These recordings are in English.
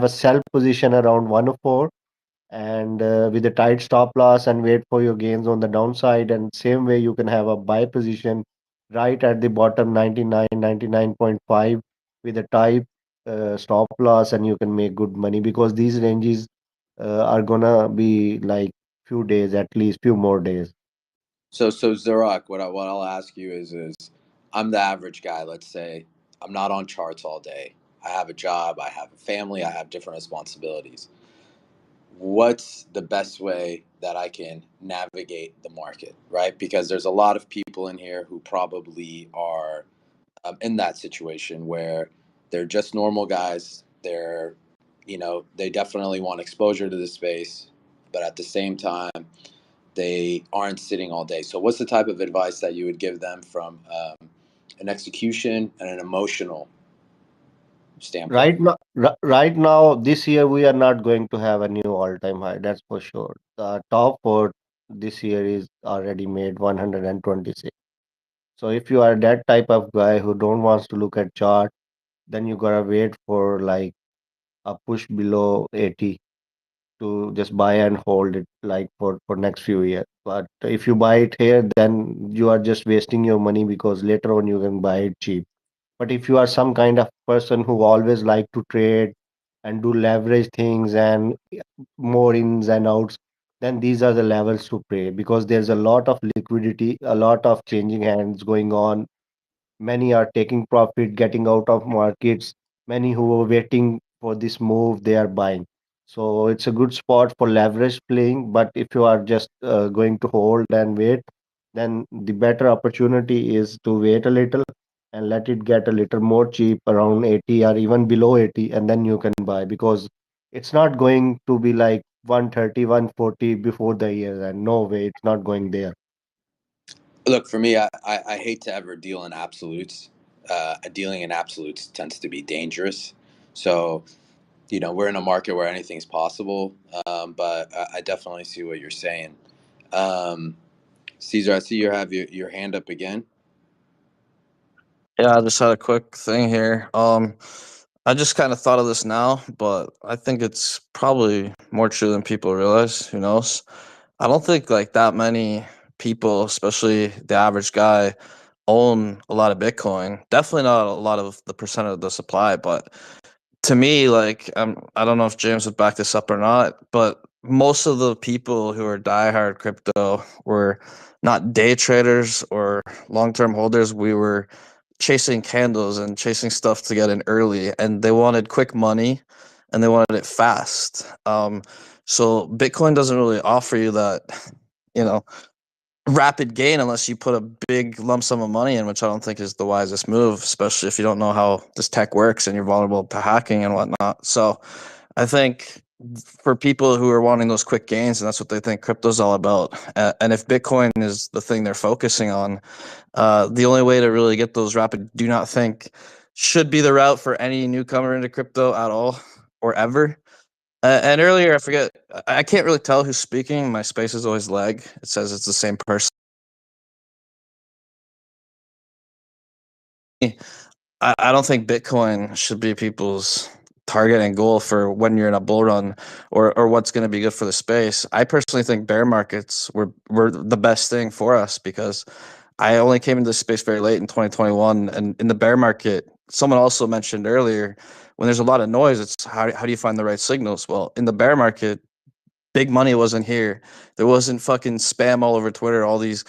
a sell position around 104 and with a tight stop loss and wait for your gains on the downside. And same way you can have a buy position right at the bottom 99.5 with a tight stop loss, and you can make good money because these ranges are gonna be like few days, at least few more days. So Zarak, what I'll ask you is I'm the average guy. Let's say I'm not on charts all day. I have a job. I have a family. I have different responsibilities. What's the best way that I can navigate the market, right? Because there's a lot of people in here who probably are in that situation where they're just normal guys. They definitely want exposure to the space, but at the same time, they aren't sitting all day. So, what's the type of advice that you would give them from an execution and an emotional standpoint? Right now, this year we are not going to have a new all-time high. That's for sure. The top four this year is already made 126. So if you are that type of guy who don't wants to look at chart, then you gotta wait for like a push below 80 to just buy and hold it like for next few years. But if you buy it here, then you are just wasting your money because later on you can buy it cheap. But if you are some kind of person who always like to trade and do leverage things and more ins and outs, then these are the levels to play because there's a lot of liquidity, a lot of changing hands going on. Many are taking profit, getting out of markets. Many who are waiting for this move, they are buying. So it's a good spot for leverage playing. But if you are just going to hold and wait, then the better opportunity is to wait a little and let it get a little more cheap around 80 or even below 80, and then you can buy because it's not going to be like 130, 140 before the year. And no way, it's not going there. Look, for me, I hate to ever deal in absolutes. Dealing in absolutes tends to be dangerous. So, we're in a market where anything's possible, but I definitely see what you're saying. Um, Caesar, I see you have your hand up again. Yeah, I just had a quick thing here. I just kind of thought of this now, but I think it's probably more true than people realize. Who knows? I don't think like that many people, especially the average guy, own a lot of Bitcoin. Definitely not a lot of the percent of the supply, but to me, like I don't know if James would back this up or not, but most of the people who are diehard crypto were not day traders or long term holders. We were chasing candles and chasing stuff to get in early, and they wanted quick money and they wanted it fast. So Bitcoin doesn't really offer you that, you know, rapid gain unless you put a big lump sum of money in, which I don't think is the wisest move, especially if you don't know how this tech works and you're vulnerable to hacking and whatnot. So I think for people who are wanting those quick gains, and that's what they think crypto's all about. And if Bitcoin is the thing they're focusing on, the only way to really get those rapid, do not think, should be the route for any newcomer into crypto at all or ever. And earlier, I forget, I can't really tell who's speaking. My spaces always lag. It says it's the same person. I don't think Bitcoin should be people's target and goal for when you're in a bull run or what's going to be good for the space. I personally think bear markets were the best thing for us because I only came into this space very late in 2021. And in the bear market, someone also mentioned earlier, when there's a lot of noise, it's how do you find the right signals? Well, in the bear market, big money wasn't here. There wasn't fucking spam all over Twitter, all these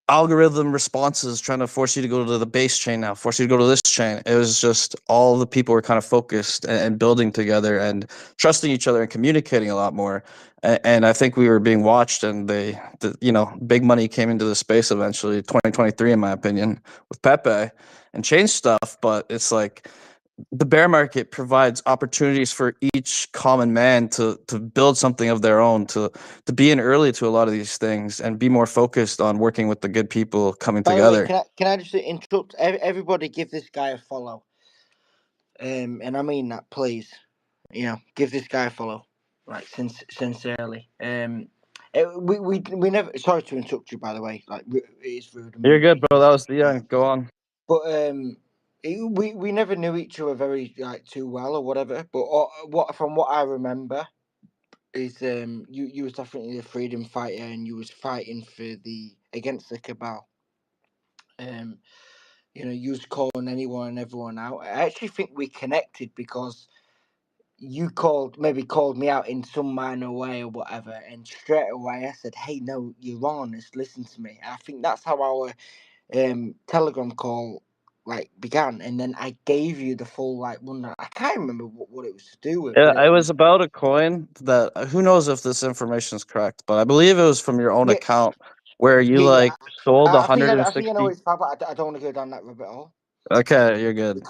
algorithm responses trying to force you to go to the base chain now, force you to go to this chain. It was just all the people were kind of focused and building together and trusting each other and communicating a lot more. And I think we were being watched, and big money came into the space eventually, 2023, in my opinion, with Pepe and changed stuff. But it's like the bear market provides opportunities for each common man to build something of their own, to be in early to a lot of these things and be more focused on working with the good people coming By the way, together. can I just interrupt? Everybody, give this guy a follow. And I mean that, please. Give this guy a follow, like sincerely. We never. Sorry to interrupt you, by the way. Like it is rude of You're me. good, bro. That was the end. Go on. But We never knew each other very like too well or whatever. But what from what I remember is you was definitely a freedom fighter and you was fighting for the against the cabal. Um, you was calling anyone and everyone out. I actually think we connected because you called me out in some minor way or whatever, and straight away I said, "Hey, no, you're wrong. Just listen to me." I think that's how our Telegram call like began, and then I gave you the full like one. I can't remember what it was to do with, but It was about a coin that who knows if this information is correct, but I believe it was from your own yeah, account where you yeah, like sold I think I know what 160. it's about, but I don't want to go down that rabbit hole Okay, you're good.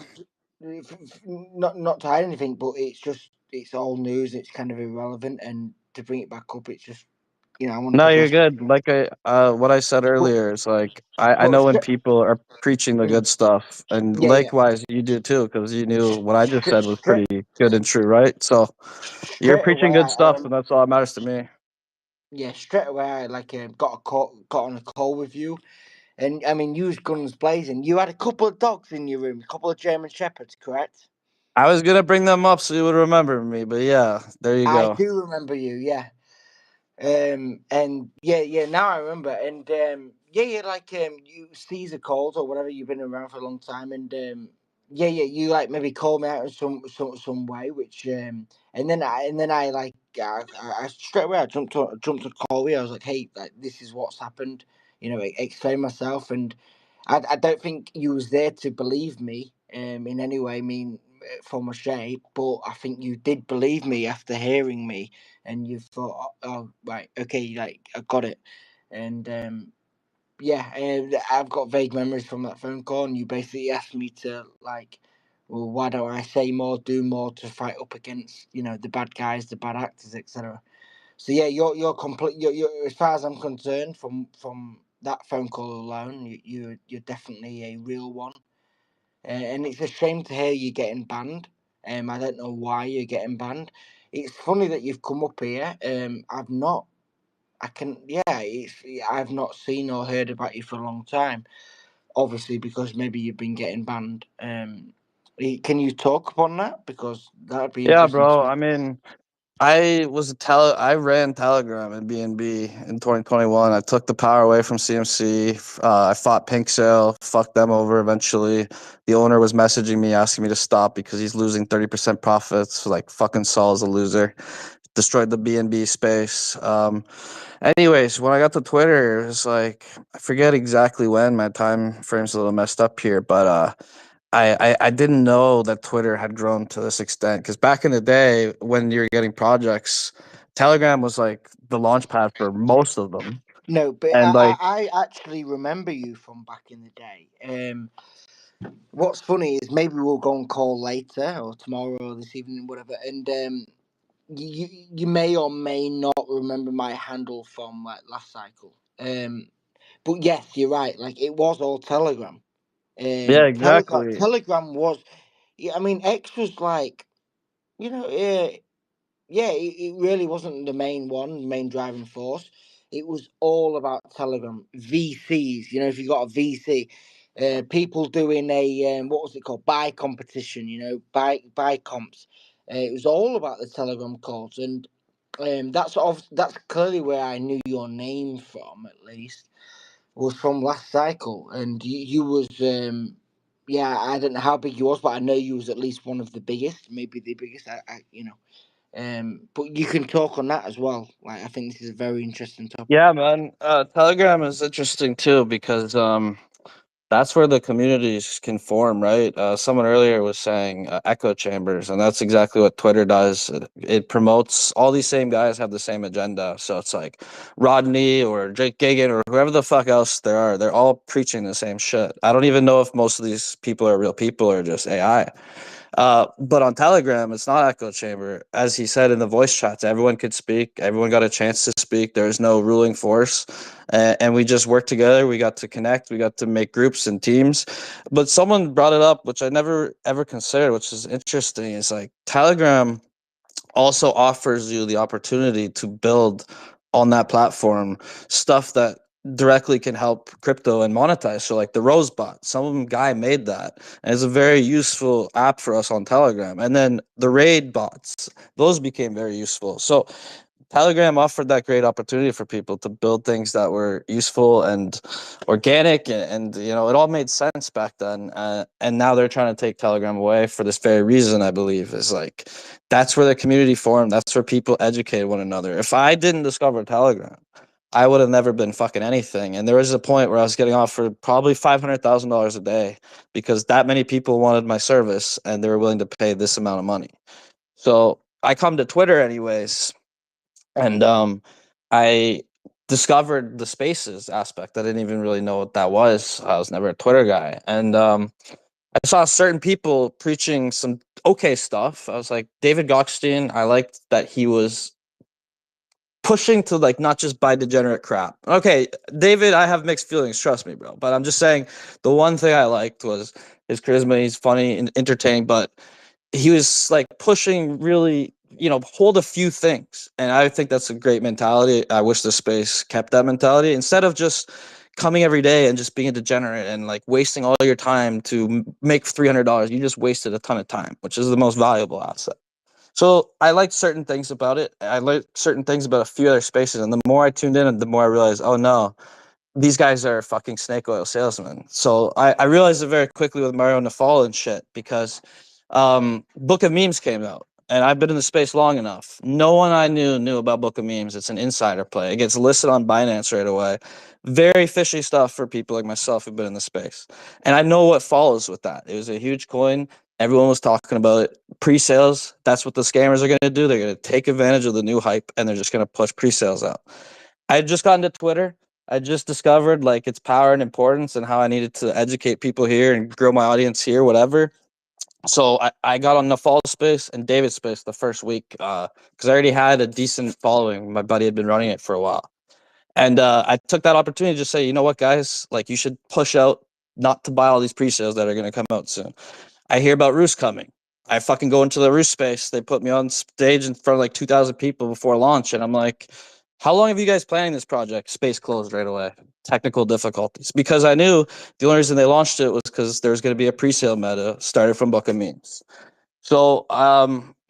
because not to hide anything, but it's all news. It's kind of irrelevant, and to bring it back up, it's just I want to No, you're progress. good. Like what I said But earlier is like I but know when people are preaching the good stuff, and yeah, yeah. likewise you do too, because you knew what I just Straight, said was straight, pretty good and true, right? So you're straight preaching away, good stuff, and that's all that matters to me. yeah, straight away, I like got on a call with you, and I mean, you was guns blazing. You had a couple of dogs in your room, a couple of German shepherds, correct? I was gonna bring them up so you would remember me, but yeah, there you I go. do remember you, yeah. And yeah, now I remember, and yeah, like you Caesar calls or whatever. You've been around for a long time, and yeah, you like maybe called me out in some way, which and then I like I straight away I jumped to call you. I was like, hey, like this is what's happened, explain myself, and I don't think you was there to believe me in any way. I mean, for my shape, but I think you did believe me after hearing me, and you thought, oh right, okay, like I got it, and yeah, and I've got vague memories from that phone call, and you basically asked me to like, well, why don't I say more, do more to fight up against the bad guys, the bad actors, etc. So yeah, you're complete. You're as far as I'm concerned, from that phone call alone, you're definitely a real one. And it's a shame to hear you getting banned. I don't know why you're getting banned. It's funny that you've come up here. I've not. I can. Yeah, I've not seen or heard about you for a long time. Obviously, because maybe you've been getting banned. Can you talk upon that? Because that would be Yeah, interesting to bro. me. I mean, I ran Telegram and BNB in 2021. I took the power away from CMC. I fought Pink Sale, fucked them over eventually. The owner was messaging me asking me to stop because he's losing 30% profits. Like fucking Saul's a loser. Destroyed the BNB space. Anyways, when I got to Twitter, it was like I forget exactly when. My time frame's a little messed up here, but I didn't know that Twitter had grown to this extent because back in the day when you're getting projects, Telegram was like the launch pad for most of them. No, but And like, I actually remember you from back in the day. What's funny is maybe we'll go and call later or tomorrow or this evening, whatever, and you may or may not remember my handle from like last cycle. But yes, you're right. Like it was all Telegram. yeah, Telegram exactly. Telegram was. Yeah, I mean X was like yeah, it really wasn't the main one, main driving force. It was all about Telegram VCs. If you got a VC, people doing a what was it called, buy competition. Buy comps. It was all about the Telegram calls, and that's clearly where I knew your name from. At least was from last cycle, and you was yeah. I don't know how big you was, but I know you was at least one of the biggest, maybe the biggest. But you can talk on that as well. Like I think this is a very interesting topic. Yeah, man. Telegram is interesting too because that's where the communities can form, right? Someone earlier was saying echo chambers, and that's exactly what Twitter does. It promotes all these same guys have the same agenda. So it's like Rodney or Jake Gagan or whoever the fuck else there are. They're all preaching the same shit. I don't even know if most of these people are real people or just AI. But on Telegram, it's not echo chamber. As he said in the voice chats, everyone could speak. Everyone got a chance to speak. There's no ruling force, and we just worked together. We got to connect. We got to make groups and teams. But someone brought it up, which I never ever considered, which is interesting. Is like Telegram also offers you the opportunity to build on that platform stuff that directly can help crypto and monetize. So like the Rosebot, some guy made that, and it's a very useful app for us on Telegram. And then the raid bots, those became very useful. So Telegram offered that great opportunity for people to build things that were useful and organic, and you know, it all made sense back then. And now they're trying to take Telegram away for this very reason. I believe is like that's where the community formed. That's where people educated one another. If I didn't discover Telegram, I would have never been fucking anything. And there was a point where I was getting offered probably $500,000 a day because that many people wanted my service and they were willing to pay this amount of money. So I come to Twitter anyways, and I discovered the spaces aspect. I didn't even really know what that was. I was never a Twitter guy, and I saw certain people preaching some okay stuff. I was like, David Gokhshtein, I liked that he was pushing to like not just buy degenerate crap. Okay, David, I have mixed feelings, trust me, bro. But I'm just saying the one thing I liked was his charisma. He's funny and entertaining, but he was like pushing really, you know, hold a few things. And I think that's a great mentality. I wish the space kept that mentality instead of just coming every day and just being a degenerate and like wasting all your time to make $300. You just wasted a ton of time, which is the most valuable asset. So I liked certain things about it. I liked certain things about a few other spaces. And the more I tuned in, and the more I realized, oh no, these guys are fucking snake oil salesmen. So I realized it very quickly with Mario Nafal and shit because Book of Memes came out. And I've been in the space long enough. No one I knew about Book of Memes. It's an insider play. It gets listed on Binance right away. Very fishy stuff for people like myself who've been in the space. And I know what follows with that. It was a huge coin. Everyone was talking about it. Pre-sales, that's what the scammers are going to do. They're going to take advantage of the new hype and they're just going to push pre-sales out. I had just gotten to Twitter. I just discovered like its power and importance and how I needed to educate people here and grow my audience here, whatever. So I got on the fall space and David space the first week because I already had a decent following. My buddy had been running it for a while. And I took that opportunity to just say, you know what, guys, like you should push out not to buy all these pre-sales that are going to come out soon. I hear about Roost coming. I fucking go into the Roost space. They put me on stage in front of like 2,000 people before launch. And I'm like, how long have you guys planning this project? Space closed right away. Technical difficulties. Because I knew the only reason they launched it was because there was going to be a pre-sale meta started from Book of Memes. So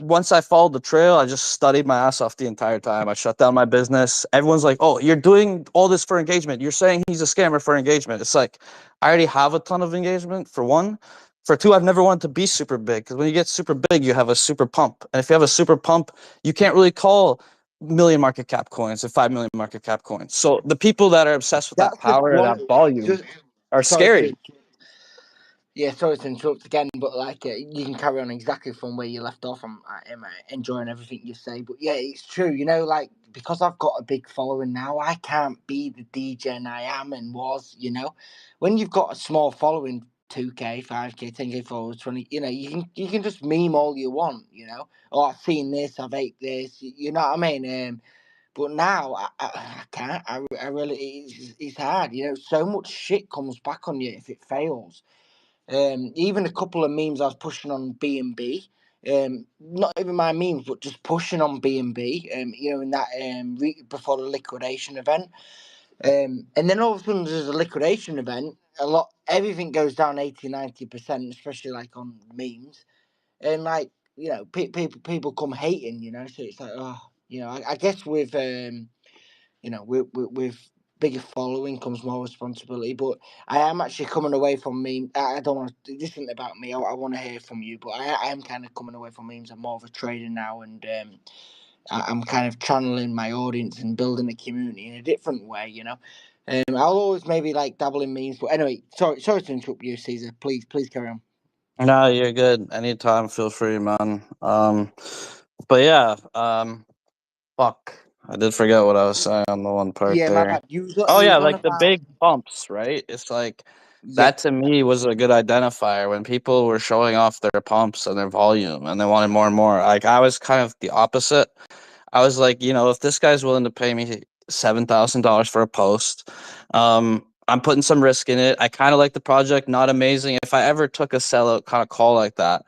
once I followed the trail, I just studied my ass off the entire time. I shut down my business. Everyone's like, oh, you're doing all this for engagement. You're saying he's a scammer for engagement. It's like, I already have a ton of engagement, for one. For two, I've never wanted to be super big because when you get super big, you have a super pump. And if you have a super pump, you can't really call million market cap coins and 5 million market cap coins. So the people that are obsessed with that That's just power and one. that volume Just are sorry scary. to Yeah, sorry to interrupt again, but like you can carry on exactly from where you left off. I'm enjoying everything you say, but yeah, it's true. You know, like because I've got a big following now, I can't be the DJ I am and was. You know, when you've got a small following, 2K, 5K, 10K followers, 20. You know, you can just meme all you want. You know, oh, I've seen this, I've ate this. You know what I mean? But now I can't. I really it's hard. You know, so much shit comes back on you if it fails. Even a couple of memes I was pushing on B&B. Not even my memes, but just pushing on B&B. You know, in that before the liquidation event. And then all of a sudden there's a liquidation event. Everything goes down 80-90%, especially like on memes. And like people come hating. You know, so it's like I guess with with bigger following comes more responsibility. But I am actually coming away from meme. I don't want to. This isn't about me. I want to hear from you. But I am kind of coming away from memes. I'm more of a trader now, and I'm kind of channeling my audience and building a community in a different way. You know. I'll always maybe like dabble in memes. But anyway, sorry to interrupt you, Caesar. Please carry on. No, you're good. Anytime, feel free, man. But yeah, fuck. I did forget what I was saying on the one part Yeah, my there. bad. Oh You yeah, was on like the about big pumps, right? It's like yeah. that to me was a good identifier when people were showing off their pumps and their volume and they wanted more and more. Like I was kind of the opposite. I was like, you know, if this guy's willing to pay me $7,000 for a post, I'm putting some risk in it. I kind of like the project, not amazing. If I ever took a sellout kind of call like that,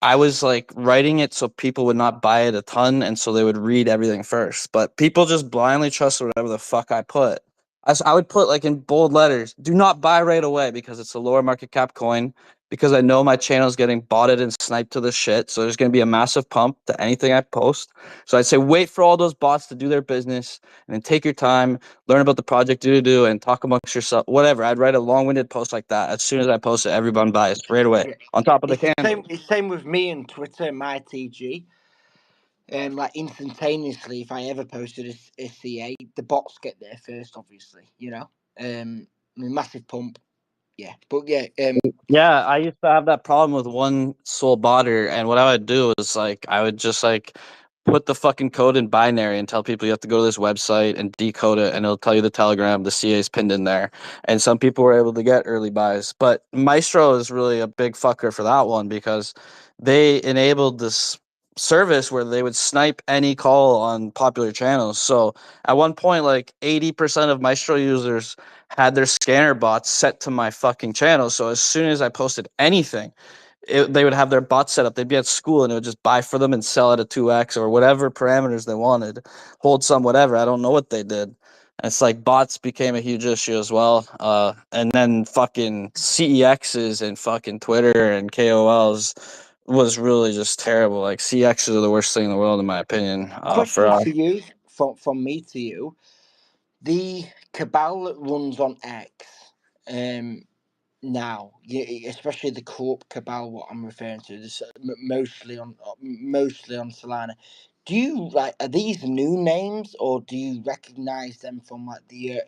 I was like writing it so people would not buy it a ton and so they would read everything first. But people just blindly trust whatever the fuck I put. I would put like in bold letters, do not buy right away because it's a lower market cap coin. Because I know my channel is getting botted and sniped to the shit. So there's going to be a massive pump to anything I post. So I'd say wait for all those bots to do their business and then take your time, learn about the project, and talk amongst yourself. Whatever. I'd write a long-winded post like that. As soon as I post it, everyone buys right away Yeah. on top of the It's the candle. same. It's same with me and Twitter, my TG. Like instantaneously, if I ever posted a CA, the bots get there first, obviously. Massive pump. Yeah, but yeah. Yeah, I used to have that problem with one sole botter, and what I would do is like I would just like put the fucking code in binary and tell people you have to go to this website and decode it, and it'll tell you the telegram, the CA is pinned in there. And some people were able to get early buys, but Maestro is really a big fucker for that one because they enabled this service where they would snipe any call on popular channels. So at one point, like 80% of Maestro users had their scanner bots set to my fucking channel. So as soon as I posted anything, they would have their bots set up. They'd be at school and it would just buy for them and sell it at 2x or whatever parameters they wanted, hold some, whatever. I don't know what they did. And it's like bots became a huge issue as well. And then fucking CEXs and fucking Twitter and KOLs was really just terrible. Like CEXs are the worst thing in the world, in my opinion. For Question for you, from me to you: the cabal that runs on X, now, especially the corp cabal, what I'm referring to, this mostly on Solana. Do you are these new names, or do you recognize them from like the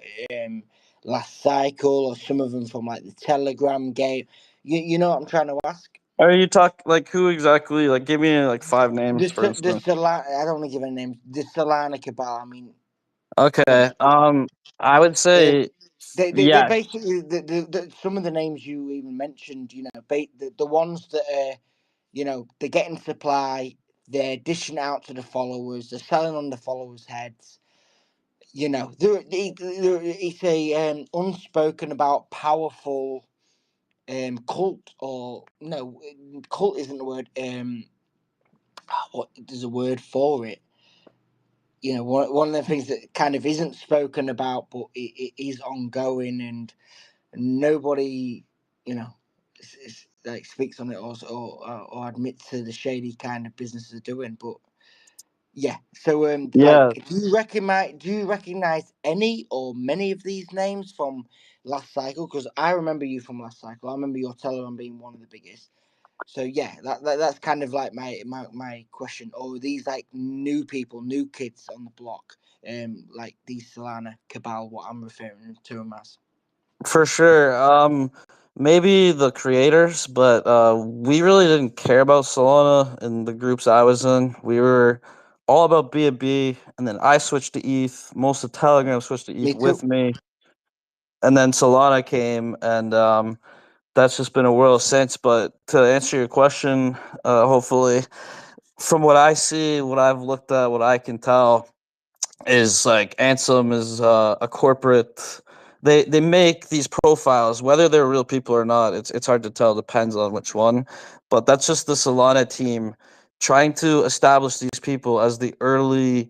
last cycle, or some of them from like the Telegram game? You know what I'm trying to ask? Are you talk like who exactly? Like, give me like five names, for The instance. Solana. I don't want to give any names. The Solana cabal. I mean, you know, Okay. I would um, say they yes. basically some of the names you even mentioned. The ones that are, they're getting supply, they're dishing out to the followers, they're selling on the followers' heads. It's a unspoken about powerful cult, or no, cult isn't the word. What there's a word for it. One of the things that kind of isn't spoken about, but it is ongoing, and nobody, like speaks on it, or admits to the shady kind of business they're doing. But yeah, so Yeah, do you recognize any or many of these names from last cycle? Because I remember you from last cycle. I remember your Telegram being one of the biggest. So yeah, that's kind of like my question. Or are these like new people, new kids on the block, like these Solana cabal, what I'm referring to them as. for sure. Maybe the creators, but we really didn't care about Solana in the groups I was in. We were all about B&B, and then I switched to ETH. Most of Telegram switched to Me ETH too. with me, and then Solana came, and that's just been a whirl since. But to answer your question, hopefully, from what I see, what I've looked at, what I can tell is like Ansem is a corporate. They make these profiles, whether they're real people or not. It's hard to tell. Depends on which one, but that's just the Solana team trying to establish these people as the early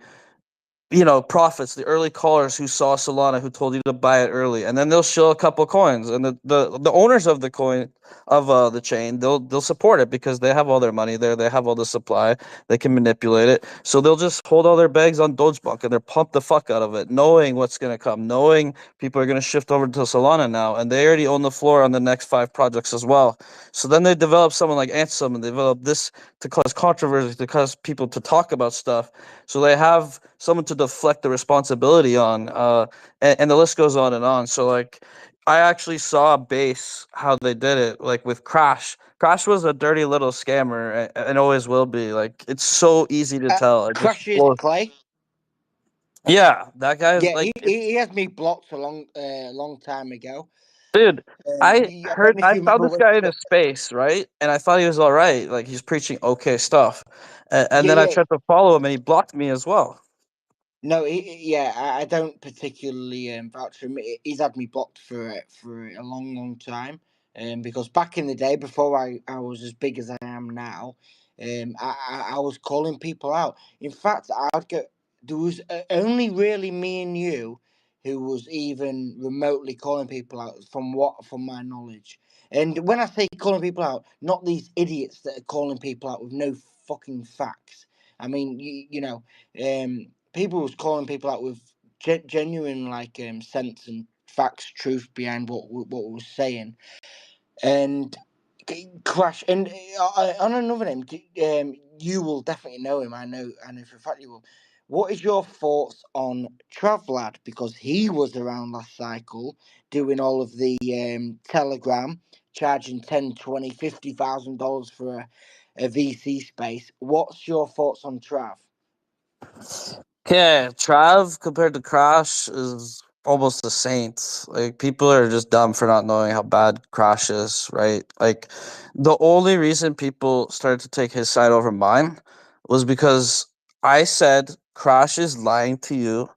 prophets, the early callers who saw Solana, who told you to buy it early, and then they'll show a couple coins, and the owners of the coin of the chain, they'll support it because they have all their money there, they have all the supply, they can manipulate it, so they'll just hold all their bags on Dogepunk and they're pumped the fuck out of it, knowing what's gonna come, knowing people are gonna shift over to Solana now, and they already own the floor on the next 5 projects as well. So then they develop someone like Ansem, and they develop this to cause controversy, to cause people to talk about stuff, so they have someone to deflect the responsibility on, and the list goes on and on. So like, I actually saw Base how they did it, like with Crash. Crash was a dirty little scammer, and always will be. Like it's so easy to tell. It just Crashes blows. Clay. Yeah, that guy's Yeah, like, he has me blocked a long time ago. dude. I I don't heard know if I you found remember this when. guy in his space, right? And I thought he was all right. Like he's preaching okay stuff, and Yeah, then I yeah. tried to follow him, and he blocked me as well. No, yeah, I don't particularly vouch for him. He's had me blocked for a long, long time. Because back in the day, before I was as big as I am now, I was calling people out. In fact, I'd go. There was only really me and you who was even remotely calling people out from my knowledge. And when I say calling people out, not these idiots that are calling people out with no fucking facts. I mean, people was calling people out with genuine sense and facts, truth behind what we was saying, and Crash. And on another name, you will definitely know him. I know for a fact you will. What is your thoughts on Travlad? Because he was around last cycle doing all of the Telegram, charging 10, 20, $50,000 for a VC space. What's your thoughts on Trav? Okay, Trav compared to Crash is almost a saint. Like people are just dumb for not knowing how bad Crash is, right? Like the only reason people started to take his side over mine was because I said Crash is lying to you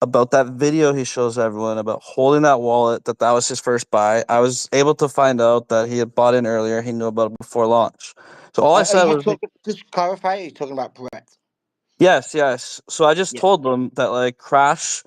about that video he shows everyone about holding that wallet, that was his first buy. I was able to find out that he had bought in earlier. He knew about it before launch. So all I Are said you was talking? Just clarify. Are you talking about Brett? yes, yes. So I just Yeah. told them that like Crash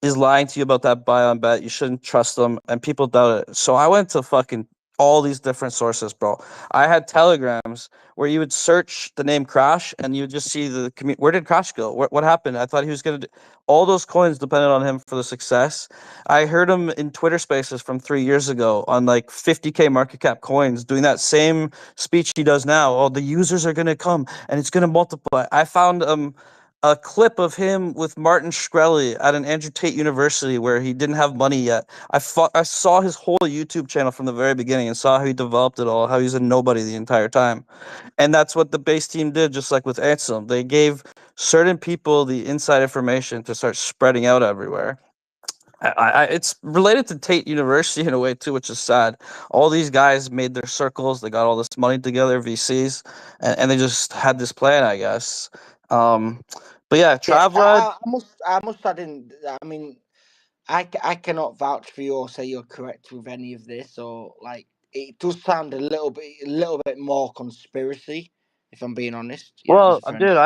is lying to you about that buy on bet. You shouldn't trust them, and people doubt it. So I went to fucking all these different sources, bro. I had telegrams where you would search the name Crash, and you would just see the where did Crash go? What happened? I thought he was gonna do all those coins depended on him for the success. I heard him in Twitter Spaces from 3 years ago on like 50K market cap coins, doing that same speech he does now. Oh, the users are gonna come and it's gonna multiply. I found a clip of him with Martin Shkreli at an Andrew Tate University where he didn't have money yet. I saw his whole YouTube channel from the very beginning and saw how he developed it all, how he's a nobody the entire time. And that's what the base team did, just like with Ansem. They gave certain people the inside information to start spreading out everywhere. It's related to Tate University in a way too, which is sad. All these guys made their circles, they got all this money together, VCs, and they just had this plan, I guess. Um, but yeah, Yeah, Travlad. I must add in. I mean, I cannot vouch for you or say you're correct with any of this, or like it does sound a little bit more conspiracy. If I'm being honest, as Well, a friend. dude,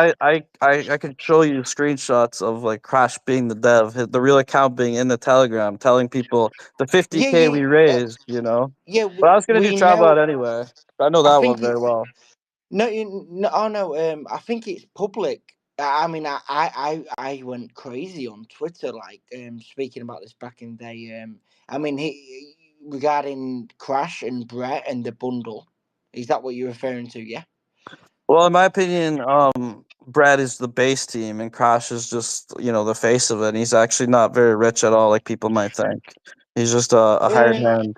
I could show you screenshots of like Crash being the dev, the real account being in the Telegram, telling people the Yeah, 50K yeah, we raised, you know. yeah. But I was gonna do We Travlad know. anyway. I know I that one think very it's well. no, no. Oh no. I think it's public. I mean, I went crazy on Twitter, speaking about this back in the day. I mean, regarding Crash and Brett and the bundle. Is that what you're referring to? Yeah. Well, in my opinion, Brad is the base team, and Crash is just the face of it. And he's actually not very rich at all, like people might think. He's just a hired Um, hand.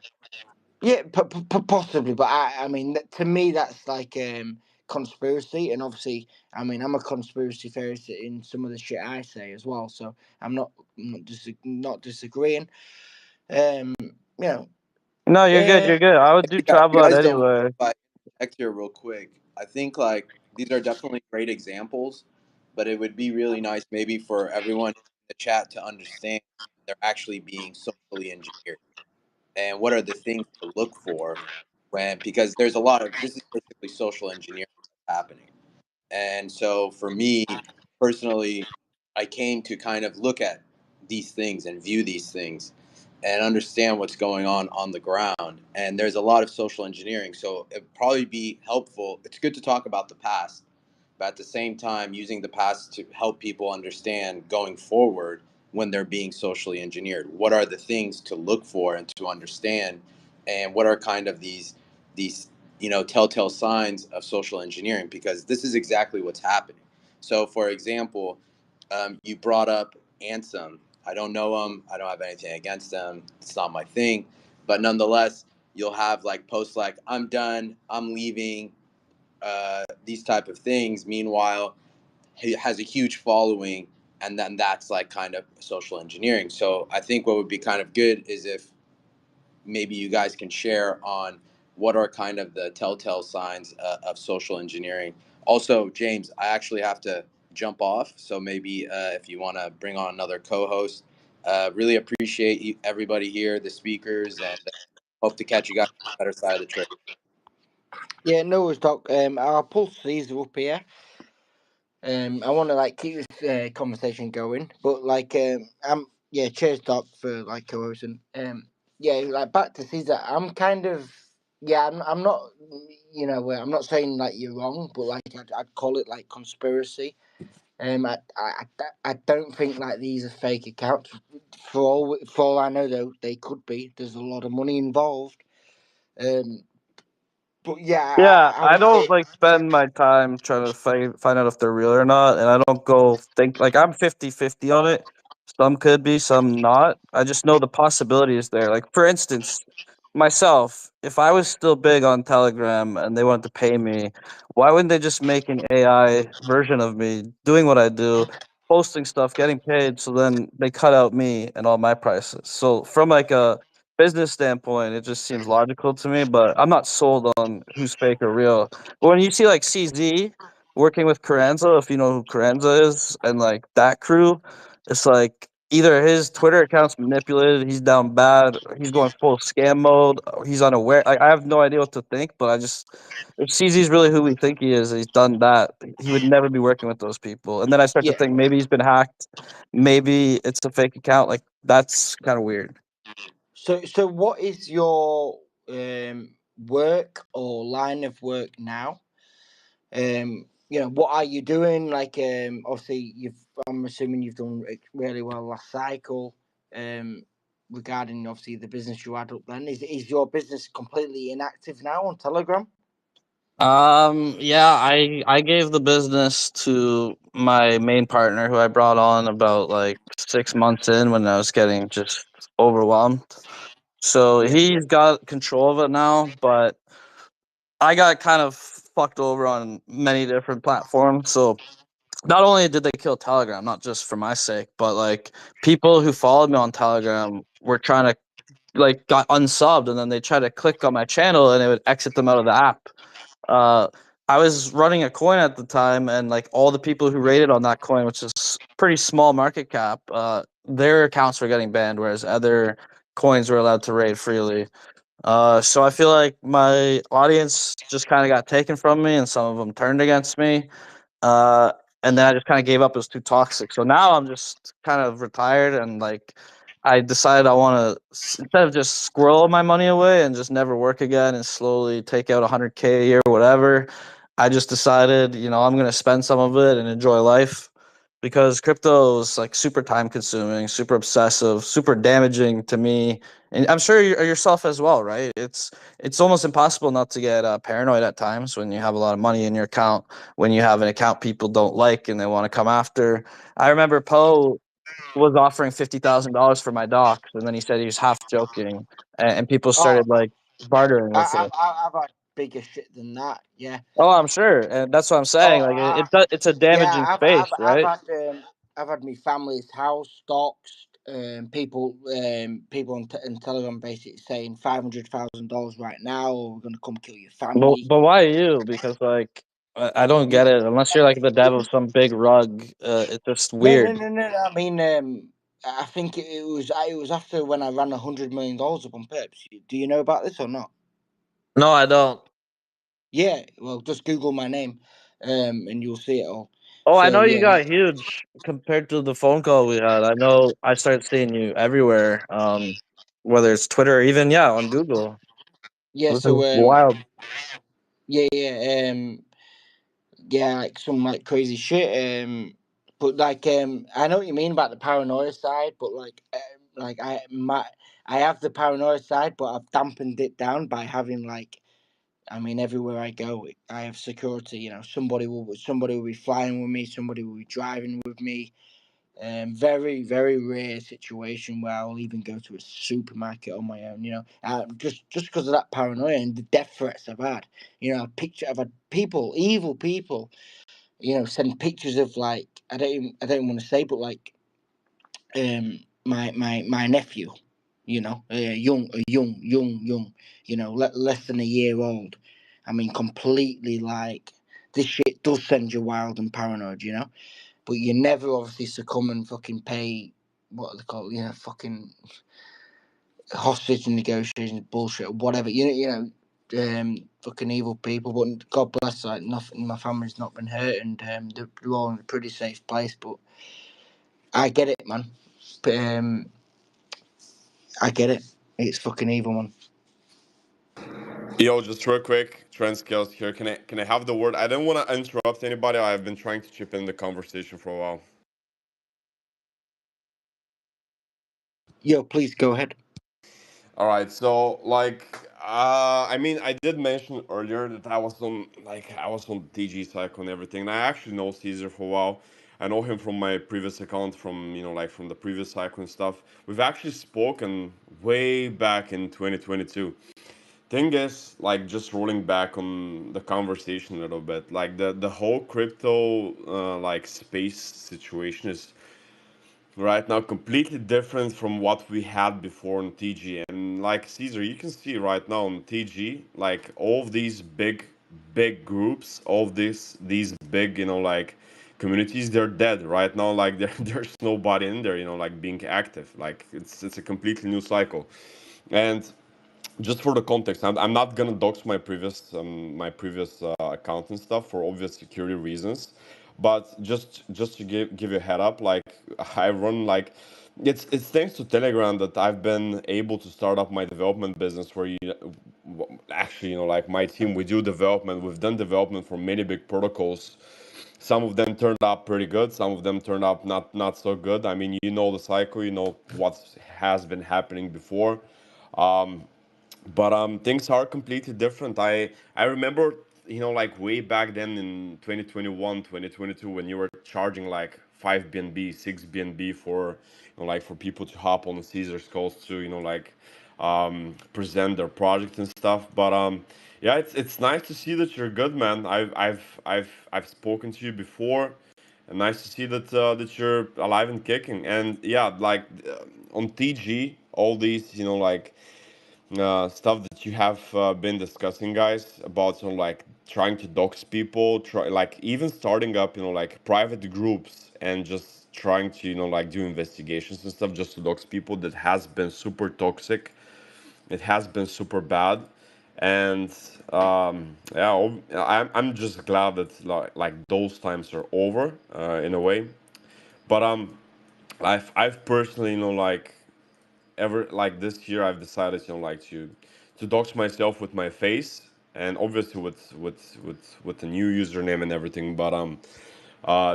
yeah, possibly, but I mean, to me, that's like conspiracy, and obviously, I mean, I'm a conspiracy theorist in some of the shit I say as well. So I'm not disagreeing. You know, No, you're good. uh, You're good. I would do You Travlad guys don't mind anyway. if I check here real quick. I think like these are definitely great examples, but it would be really nice maybe for everyone in the chat to understand they're actually being socially engineered and what are the things to look for when because there's a lot of this is basically social engineering that's happening. And so for me personally, I came to kind of look at these things and view these things and understand what's going on the ground. And there's a lot of social engineering. So it'd probably be helpful. It's good to talk about the past, but at the same time, using the past to help people understand going forward when they're being socially engineered. What are the things to look for and to understand? And what are kind of these telltale signs of social engineering, because this is exactly what's happening. So for example, you brought up Ansem. I don't know him. I don't have anything against him. It's not my thing. But nonetheless, you'll have like posts like I'm done, I'm leaving, these type of things. Meanwhile, he has a huge following, and then that's like kind of social engineering. So I think what would be kind of good is if maybe you guys can share on what are kind of the telltale signs of social engineering. Also, James, I actually have to jump off, so maybe if you want to bring on another co-host, really appreciate everybody here, the speakers, and hope to catch you guys on the better side of the trade. yeah, no worries, Doc. I'll pull Caesar up here. I want to keep this conversation going, but I'm Yeah, cheers, Doc, for like co-hosting. Yeah, like back to Caesar. I'm kind of yeah. I'm not. You know, I'm not saying like you're wrong, but like I'd call it like conspiracy. I don't think like these are fake accounts. For all I know, though, they could be. There's a lot of money involved. Um, but yeah, Yeah, I I would don't say like spend my time trying to find out if they're real or not, and I don't go think like I'm 50-50 on it. Some could be, some not. I just know the possibility is there. Like for instance, myself, if I was still big on Telegram and they wanted to pay me, why wouldn't they just make an AI version of me doing what I do, posting stuff, getting paid, so then they cut out me and all my prices. So from like a business standpoint, it just seems logical to me, but I'm not sold on who's fake or real. But when you see like CZ working with Carranza, if you know who Carranza is, and like that crew, it's like either his Twitter account's manipulated, he's down bad, or he's going full scam mode, or he's unaware. I have no idea what to think, but I just if CZ's really who we think he is, he's done that. He would never be working with those people. And then I start to yeah. think maybe he's been hacked, maybe it's a fake account. Like that's kind of weird. So what is your work or line of work now? What are you doing? Like, obviously, I'm assuming you've done really well last cycle. Um, Regarding obviously the business you had up then, is your business completely inactive now on Telegram? Yeah, I gave the business to my main partner who I brought on about like 6 months in when I was getting just overwhelmed. So Yeah. he's got control of it now, but I got kind of fucked over on many different platforms. So not only did they kill Telegram, not just for my sake, but like people who followed me on Telegram were trying to like got unsubbed and then they tried to click on my channel and it would exit them out of the app. Uh, I was running a coin at the time, and like all the people who rated on that coin, which is pretty small market cap, their accounts were getting banned, whereas other coins were allowed to raid freely. So I feel like my audience just kind of got taken from me, and some of them turned against me. Uh, and then I just kind of gave up. It was too toxic. So now I'm just kind of retired, and like I decided I want to instead of just squirrel my money away and just never work again and slowly take out 100K a year, whatever. I just decided, I'm gonna spend some of it and enjoy life because crypto is like super time consuming, super obsessive, super damaging to me, and I'm sure you yourself as well, right? It's almost impossible not to get paranoid at times when you have a lot of money in your account, when you have an account people don't like and they want to come after. I remember Poe was offering $50,000 for my docs, and then he said he was half joking, and people Oh, started like bartering with it. I've had bigger shit than that. Yeah. Oh, I'm sure, and that's what I'm saying. Oh, Like it's a yeah. damaging space, I've right? had I've had my family's house stocks. People on Telegram basically saying $500,000 right now, or we're gonna come kill your family. But why you? Because like I don't Yeah. get it. Unless you're like the dev of some big rug, it's just No, no, weird. no, no. I mean, I think it was after when I ran $100 million up on Pips. Do you know about this or not? No, I don't. Yeah. Well, just Google my name, and you'll see it all. Oh, I So know you yeah, got huge compared to the phone call we had. I know I started seeing you everywhere, whether it's Twitter or even on Google, yeah. which So is wild. yeah, yeah. Yeah, like some like crazy shit. But like I know what you mean about the paranoia side, but like I have the paranoia side, but I've dampened it down by having like I mean everywhere I go, I have security. Somebody will be flying with me, somebody will be driving with me. Very very rare situation where I'll even go to a supermarket on my own. Just because of that paranoia and the death threats I've had. I've had people, evil people, send pictures of like I don't want to say, but like my nephew, young, less than a year old. I mean, completely like this shit does send you wild and paranoid, but you never obviously succumb and fucking pay what are they called, fucking hostage negotiations, bullshit, or whatever, fucking evil people. But God bless, like nothing, my family's not been hurt, and they're all in a pretty safe place. But I get it, man. But I get it. It's fucking evil, man. Yo, just real quick, Trent Scales here. Can I have the word? I don't want to interrupt anybody. I've been trying to chip in the conversation for a while. Yo, please go ahead. All right, so I mean, I did mention earlier that I was on TG cycle and everything, and I actually know Caesar for a while. I know him from my previous account, from from the previous cycle and stuff. We've actually spoken way back in 2022. Thing is, like, just rolling back on the conversation a little bit, like the whole crypto space situation is right now completely different from what we had before on TG. And like Caesar, you can see right now on TG, like all of these big groups, all of these big, communities, they're dead right now. Like there's nobody in there, like being active. Like it's a completely new cycle. And just for the context, I'm not gonna dox my previous account and stuff for obvious security reasons, but just to give you a head up, like I run like it's thanks to Telegram that I've been able to start up my development business. Where actually, like my team, we do development. We've done development for many big protocols. Some of them turned out pretty good. Some of them turned out not so good. I mean, the cycle. You know what has been happening before. But things are completely different. I remember, like way back then in 2021, 2022, when you were charging like 5 BNB, 6 BNB for, like for people to hop on the Caesar's calls to, present their project and stuff. But yeah, it's nice to see that you're good, man. I've spoken to you before, and nice to see that you're alive and kicking. And yeah, like on TG, all these, stuff that you have been discussing, guys, about like trying to dox people, try like even starting up, like private groups and just trying to, like do investigations and stuff just to dox people. That has been super toxic. It has been super bad, and yeah, I'm just glad that like those times are over in a way. But I've personally, ever like this year I've decided, like to dox myself with my face, and obviously with the new username and everything. But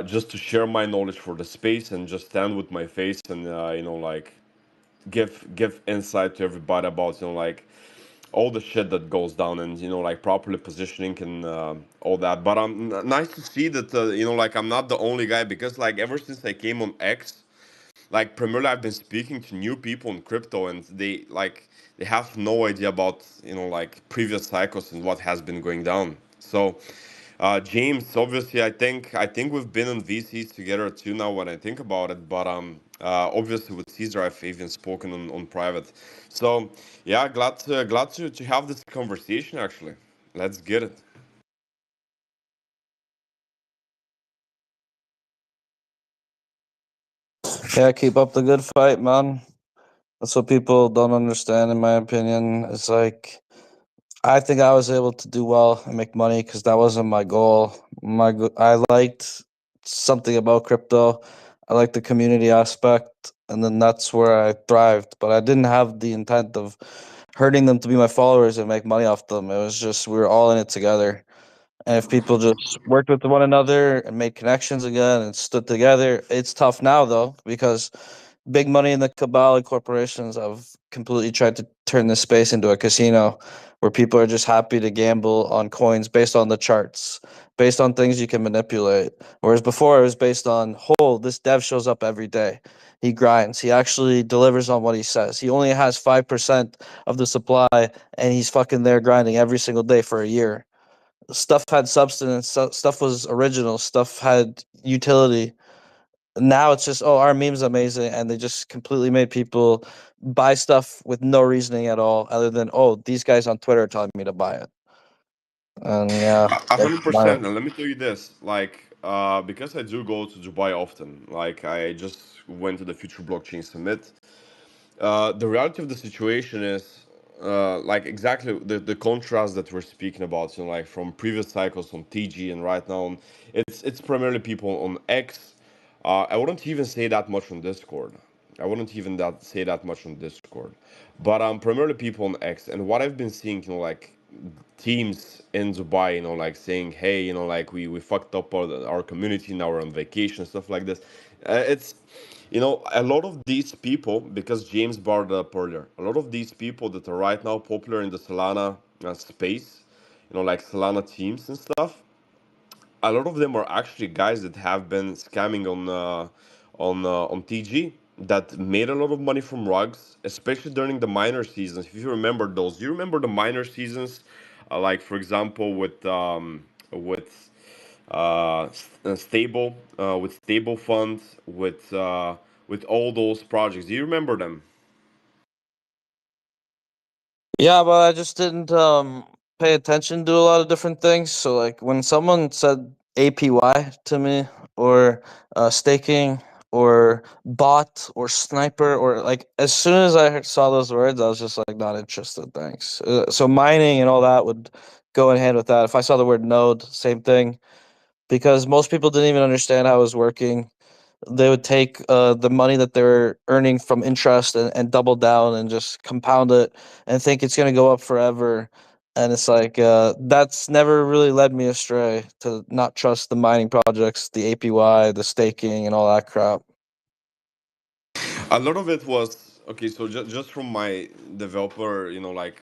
just to share my knowledge for the space and just stand with my face and like give insight to everybody about like all the shit that goes down, and like properly positioning and all that. But nice to see that like I'm not the only guy, because like ever since I came on X, like primarily I've been speaking to new people in crypto, and they have no idea about like previous cycles and what has been going down. So James, obviously I think we've been on VCs together too now when I think about it. But obviously with Caesar I've even spoken on private. So yeah, glad to have this conversation actually. Let's get it. Yeah, keep up the good fight, man. That's what people don't understand, in my opinion. It's like I think I was able to do well and make money because that wasn't my goal. I liked something about crypto. I liked the community aspect, and then that's where I thrived. But I didn't have the intent of hurting them to be my followers and make money off them. It was just we were all in it together. And if people just worked with one another and made connections again and stood together, it's tough now though because big money in the cabal and corporations have completely tried to turn this space into a casino where people are just happy to gamble on coins based on the charts, based on things you can manipulate. Whereas before it was based on, oh, this dev shows up every day. He grinds. He actually delivers on what he says. He only has 5% of the supply and he's fucking there grinding every single day for a year. Stuff had substance, stuff was original, stuff had utility. Now it's just, oh, our meme's amazing, and they just completely made people buy stuff with no reasoning at all, other than, oh, these guys on Twitter are telling me to buy it. And yeah, A that's hundred my percent. And let me tell you this, like, because I do go to Dubai often, like I just went to the Future Blockchain Summit. The reality of the situation is, like exactly the contrast that we're speaking about, like from previous cycles on TG and right now, it's primarily people on X. I wouldn't even say that much on Discord. I wouldn't even say that much on Discord, but primarily people on X. And what I've been seeing, like teams in Dubai, like saying, hey, like we fucked up our community, now we're on vacation, stuff like this. It's a lot of these people, because James brought it up earlier, a lot of these people that are right now popular in the Solana space, like Solana teams and stuff, a lot of them are actually guys that have been scamming on TG, that made a lot of money from rugs, especially during the minor seasons. If you remember those, do you remember the minor seasons? Like for example, with stable funds, with all those projects. Do you remember them? Yeah, but I just didn't pay attention to a lot of different things. So like when someone said APY to me, or staking, or bot, or sniper, or like as soon as I saw those words, I was just like not interested. Thanks. So mining and all that would go in hand with that. If I saw the word node, same thing, because most people didn't even understand how it was working. They would take the money that they're earning from interest, and double down and just compound it and think it's going to go up forever. And it's like that's never really led me astray to not trust the mining projects, the APY, the staking, and all that crap. A lot of it was okay. So just from my developer, like